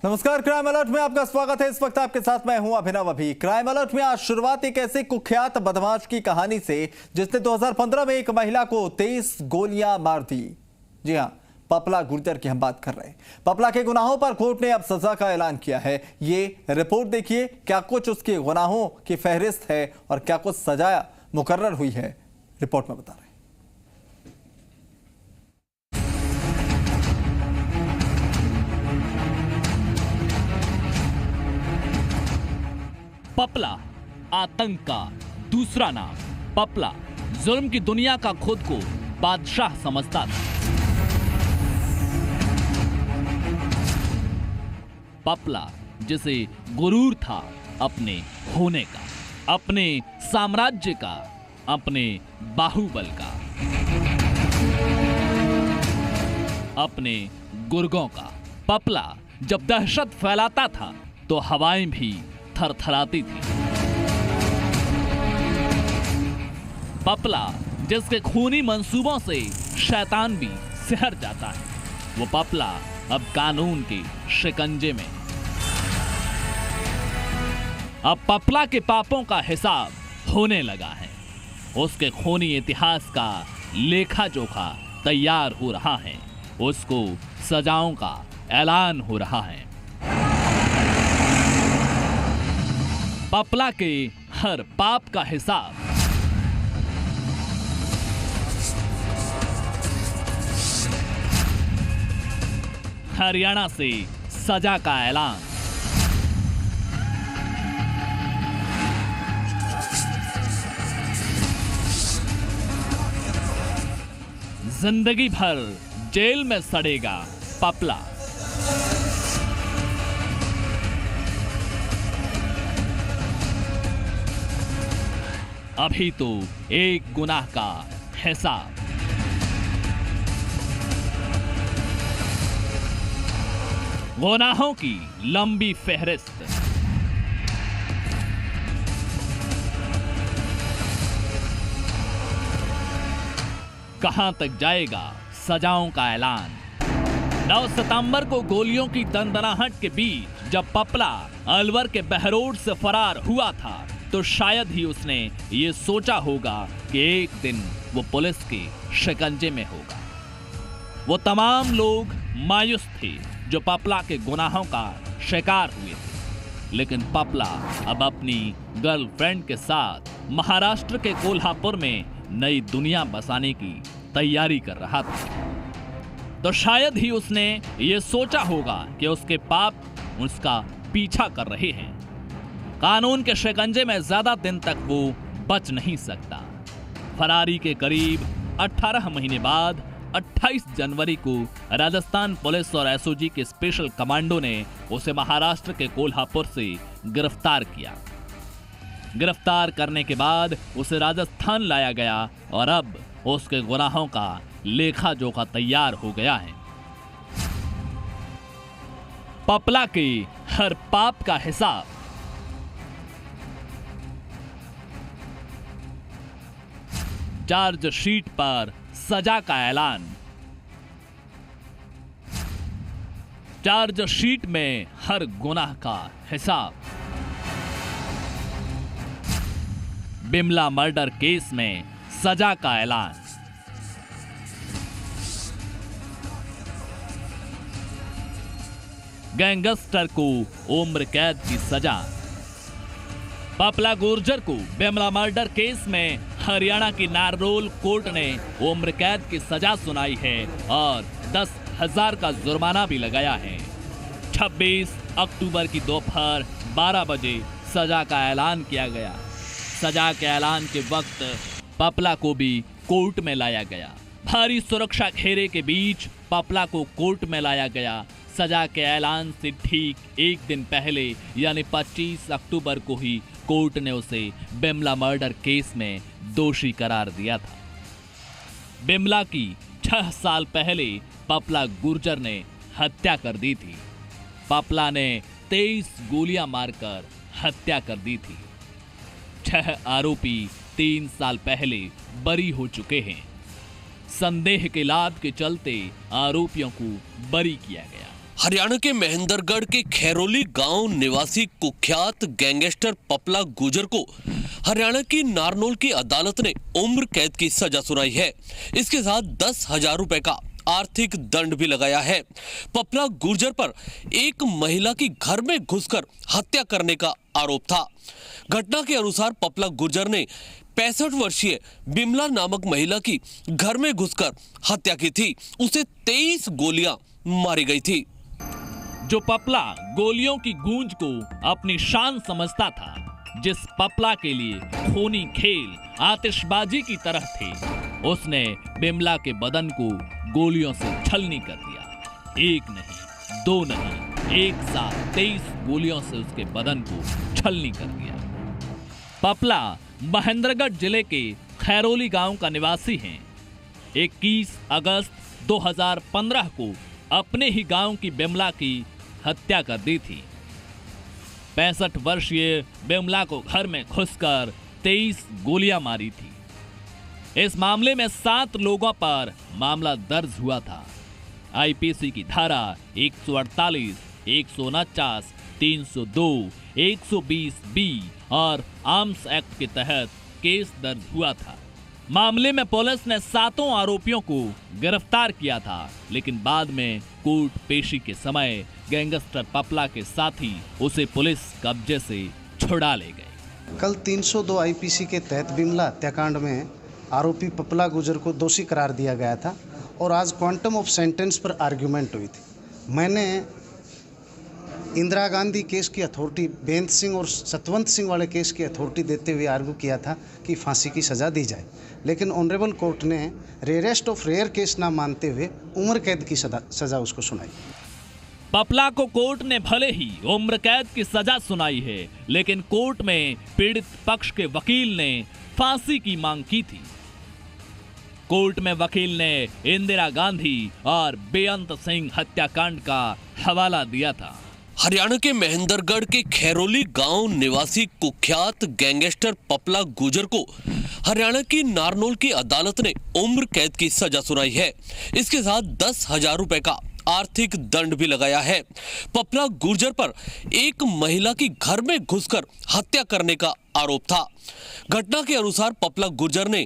नमस्कार, crime alert में आपका स्वागत है। इस वक्त आपके साथ मैं हूं अभिनव। अभी क्राइम अलर्ट में आज शुरुआत एक ऐसे कुख्यात बदमाश की कहानी से जिसने 2015 में एक महिला को 23 गोलियां मार दी। जी हां, पपला गुर्जर की हम बात कर रहे हैं। पपला के गुनाहों पर कोर्ट ने अब सजा का ऐलान किया है। ये रिपोर्ट देखिए, क्या कुछ उसके गुनाहों की फहरिस्त है और क्या कुछ सजा मुकर्रर हुई है, रिपोर्ट में बता रहे हैं। पपला आतंक का दूसरा नाम। पपला जुल्म की दुनिया का खुद को बादशाह समझता था। पपला जिसे गुरूर था अपने होने का, अपने साम्राज्य का, अपने बाहुबल का, अपने गुर्गों का। पपला जब दहशत फैलाता था तो हवाएं भी थरथराती थी। पपला जिसके खूनी मंसूबों से शैतान भी सिहर जाता है, वो पपला अब कानून के शिकंजे में। अब पपला के पापों का हिसाब होने लगा है। उसके खूनी इतिहास का लेखा जोखा तैयार हो रहा है। उसको सजाओं का ऐलान हो रहा है। पपला के हर पाप का हिसाब। हरियाणा से सजा का ऐलान। जिंदगी भर जेल में सड़ेगा पपला। अभी तो एक गुनाह का हिसाब। गुनाहों की लंबी फहरिस्त। कहां तक जाएगा सजाओं का ऐलान। 9 सितंबर को गोलियों की दंदनाहट के बीच जब पपला अलवर के बहरोड से फरार हुआ था तो शायद ही उसने ये सोचा होगा कि एक दिन वो पुलिस के शिकंजे में होगा। वो तमाम लोग मायूस थे जो पपला के गुनाहों का शिकार हुए थे, लेकिन पपला अब अपनी गर्लफ्रेंड के साथ महाराष्ट्र के कोल्हापुर में नई दुनिया बसाने की तैयारी कर रहा था। तो शायद ही उसने ये सोचा होगा कि उसके पाप उसका पीछा कर रहे हैं। कानून के शिकंजे में ज्यादा दिन तक वो बच नहीं सकता। फरारी के करीब 18 महीने बाद 28 जनवरी को राजस्थान पुलिस और एसओजी के स्पेशल कमांडो ने उसे महाराष्ट्र के कोल्हापुर से गिरफ्तार किया। गिरफ्तार करने के बाद उसे राजस्थान लाया गया और अब उसके गुनाहों का लेखा जोखा तैयार हो गया है। पपला के हर पाप का हिसाब। चार्जशीट पर सजा का ऐलान। चार्जशीट में हर गुनाह का हिसाब। बिमला मर्डर केस में सजा का ऐलान। गैंगस्टर को उम्र कैद की सजा। पपला गुर्जर को बिमला मर्डर केस में हरियाणा की नारनौल कोर्ट ने उम्र कैद की सजा सुनाई है और 10,000 का जुर्माना भी लगाया है। 26 अक्टूबर की दोपहर 12 बजे सजा का ऐलान किया गया। सजा के ऐलान के वक्त पपला को भी कोर्ट में लाया गया। भारी सुरक्षा घेरे के बीच पपला को कोर्ट में लाया गया। सजा के ऐलान से ठीक एक दिन पहले यानी 25 अक्टूबर को ही कोर्ट ने उसे बिमला मर्डर केस में दोषी करार दिया था। बिमला की 6 साल पहले पपला गुर्जर ने हत्या कर दी थी। पपला ने 23 गोलियां मारकर हत्या कर दी थी। 6 आरोपी 3 साल पहले बरी हो चुके हैं। संदेह के लाभ के चलते आरोपियों को बरी किया गया। हरियाणा के महेंद्रगढ़ के खैरोली गांव निवासी कुख्यात गैंगस्टर पपला गुर्जर को हरियाणा की नारनौल की अदालत ने उम्र कैद की सजा सुनाई है। इसके साथ 10,000 रुपए का आर्थिक दंड भी लगाया है। पपला गुर्जर पर एक महिला की घर में घुसकर हत्या करने का आरोप था। घटना के अनुसार पपला गुर्जर ने 65 वर्षीय बिमला नामक महिला की घर में घुसकर हत्या की थी। उसे 23 गोलियां मारी गई थी। जो पपला गोलियों की गूंज को अपनी शान समझता था, जिस पपला के लिए खूनी खेल आतिशबाजी की तरह थे, उसने बिमला के बदन को गोलियों से छलनी कर दिया। एक नहीं, दो नहीं, एक साथ 23 गोलियों से उसके बदन को छलनी कर दिया। पपला महेंद्रगढ़ जिले के खैरोली गांव का निवासी है। 21 अगस्त 2015 को अपने ही गांव की बिमला की हत्या कर दी थी। 65 वर्षीय बिमला को घर में घुसकर 23 गोलियां मारी थी। इस मामले में 7 लोगों पर मामला दर्ज हुआ था। आईपीसी की धारा 148, 149, 302, 120B और आर्म्स एक्ट के तहत केस दर्ज हुआ था। मामले में पुलिस ने 7 आरोपियों को गिरफ्तार किया था, लेकिन बाद में कोर्ट पेशी के समय गैंगस्टर पपला के साथी उसे पुलिस कब्जे से छुड़ा ले गए। कल 302 आईपीसी के तहत बिमला हत्याकांड में आरोपी पपला गुर्जर को दोषी करार दिया गया था और आज क्वांटम ऑफ सेंटेंस पर आर्ग्यूमेंट हुई थी। मैंने इंदिरा गांधी केस की अथॉरिटी, बेंत सिंह और सतवंत सिंह वाले केस की अथॉरिटी देते हुए आर्ग्यू किया था कि फांसी की सज़ा दी जाए, लेकिन ऑनरेबल कोर्ट ने रेयरेस्ट ऑफ रेयर केस ना मानते हुए उम्र कैद की सज़ा उसको सुनाई। पपला को कोर्ट ने भले ही उम्र कैद की सजा सुनाई है, लेकिन कोर्ट में पीड़ित पक्ष के वकील ने फांसी की मांग की थी। कोर्ट में वकील ने इंदिरा गांधी और बेअंत सिंह हत्याकांड का हवाला दिया था। हरियाणा के महेंद्रगढ़ के खैरोली गांव निवासी कुख्यात गैंगस्टर पपला गुर्जर को हरियाणा की नारनौल की अदालत ने उम्र कैद की सजा सुनाई है। इसके साथ 10,000 रुपए का आर्थिक दंड भी लगाया है। पपला गुर्जर पर एक महिला की घर में घुसकर हत्या करने का आरोप था। घटना के अनुसार पपला गुर्जर ने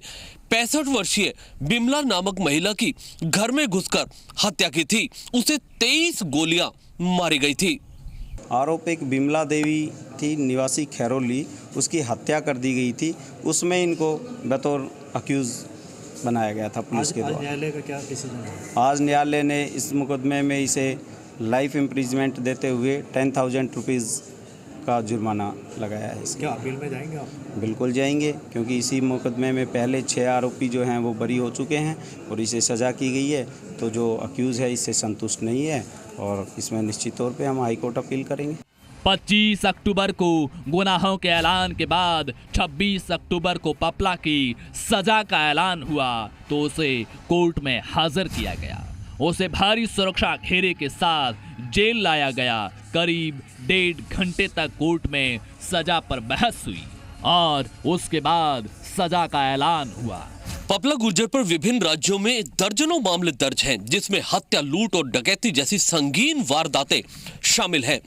65 वर्षीय बिमला नामक महिला की घर में घुसकर हत्या की थी। उसे 23 गोलियां मारी गई थी। आरोप एक बिमला देवी थी, निवासी खैरोली, उसकी हत्या कर दी गई थी। उसमें इनको बतौर अक्यूज बनाया गया था पुलिस के द्वारा। न्यायालय का क्या डिसीजन है? आज न्यायालय ने इस मुकदमे में इसे लाइफ इम्प्रिजमेंट देते हुए 10,000 रुपीज़ का जुर्माना लगाया है। क्या अपील में जाएंगे आप? बिल्कुल जाएंगे, क्योंकि इसी मुकदमे में पहले 6 आरोपी जो हैं वो बरी हो चुके हैं और इसे सज़ा की गई है। तो जो अक्यूज़ है इससे संतुष्ट नहीं है और इसमें निश्चित तौर पे हम हाई कोर्ट अपील करेंगे। 25 अक्टूबर को गुनाहों के ऐलान के बाद 26 अक्टूबर को पपला की सजा का ऐलान हुआ तो उसे कोर्ट में हाजिर किया गया। उसे भारी सुरक्षा घेरे के साथ जेल लाया गया। करीब 1.5 घंटे तक कोर्ट में सजा पर बहस हुई और उसके बाद सजा का ऐलान हुआ। पपला गुर्जर पर विभिन्न राज्यों में दर्जनों मामले दर्ज हैं, जिसमें हत्या, लूट और डकैती जैसी संगीन वारदातें शामिल हैं।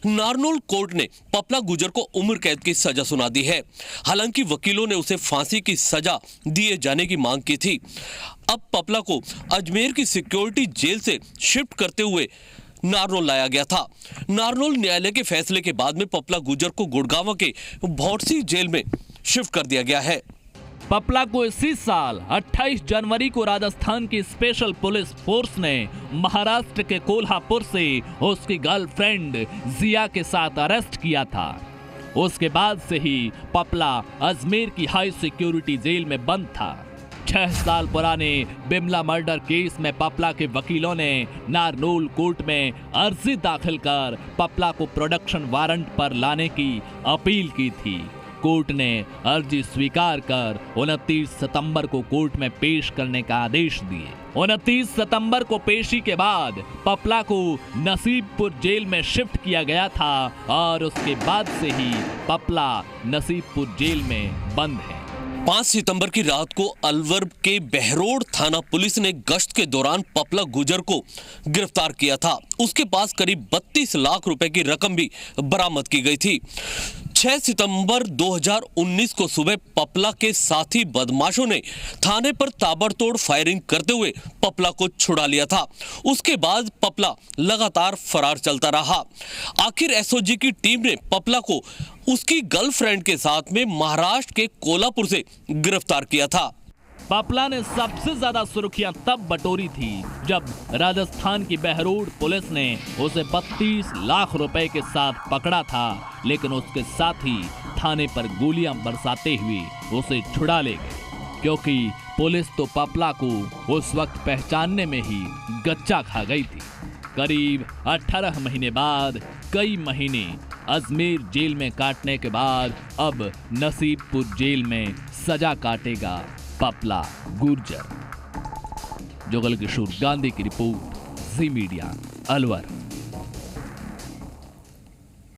नारनौल कोर्ट ने पपला गुर्जर को उम्र कैद की सजा सुना दी है। हालांकि वकीलों ने उसे फांसी की सजा दिए जाने की मांग की थी। अब पपला को अजमेर की सिक्योरिटी जेल से शिफ्ट करते हुए नारनौल लाया गया था। नारनौल न्यायालय के फैसले के बाद में पपला गुर्जर को गुड़गांव के भौंडसी जेल में शिफ्ट कर दिया गया है। पपला को इसी साल 28 जनवरी को राजस्थान की स्पेशल पुलिस फोर्स ने महाराष्ट्र के कोल्हापुर से उसकी गर्लफ्रेंड जिया के साथ अरेस्ट किया था। उसके बाद से ही पपला अजमेर की हाई सिक्योरिटी जेल में बंद था। 6 साल पुराने बिमला मर्डर केस में पपला के वकीलों ने नारनौल कोर्ट में अर्जी दाखिल कर पपला को प्रोडक्शन वारंट पर लाने की अपील की थी। कोर्ट ने अर्जी स्वीकार कर 29 सितंबर को कोर्ट में पेश करने का आदेश दिए। 29 सितंबर को पेशी के बाद पपला को नसीबपुर जेल में शिफ्ट किया गया था और उसके बाद से ही पपला नसीबपुर जेल में बंद है। 5 सितंबर की रात को अलवर के बहरोड थाना पुलिस ने गश्त के दौरान पपला गुजर को गिरफ्तार किया था। उसके पास करीब 32 लाख रुपए की रकम भी बरामद की गई थी। 6 सितंबर 2019 को सुबह पपला के साथी बदमाशों ने थाने पर ताबड़तोड़ फायरिंग करते हुए पपला को छुड़ा लिया था। उसके बाद पपला लगातार फरार चलता रहा। आखिर एसओजी की टीम ने पपला को उसकी गर्लफ्रेंड के साथ में महाराष्ट्र के कोल्हापुर से गिरफ्तार किया था। पपला ने सबसे ज्यादा सुर्खियां तब बटोरी थी जब राजस्थान की बहरोड पुलिस ने उसे 32 लाख रुपए के साथ पकड़ा था, लेकिन उसके साथ ही थाने पर गोलियां बरसाते हुए उसे छुड़ा ले गए, क्योंकि पुलिस तो पपला को उस वक्त पहचानने में ही गच्चा खा गई थी। करीब 18 महीने बाद कई महीने अजमेर जेल में काटने के बाद अब नसीबपुर जेल में सजा काटेगा पपला गुर्जर। जुगल किशोर गांधी की रिपोर्ट, जी मीडिया, अलवर।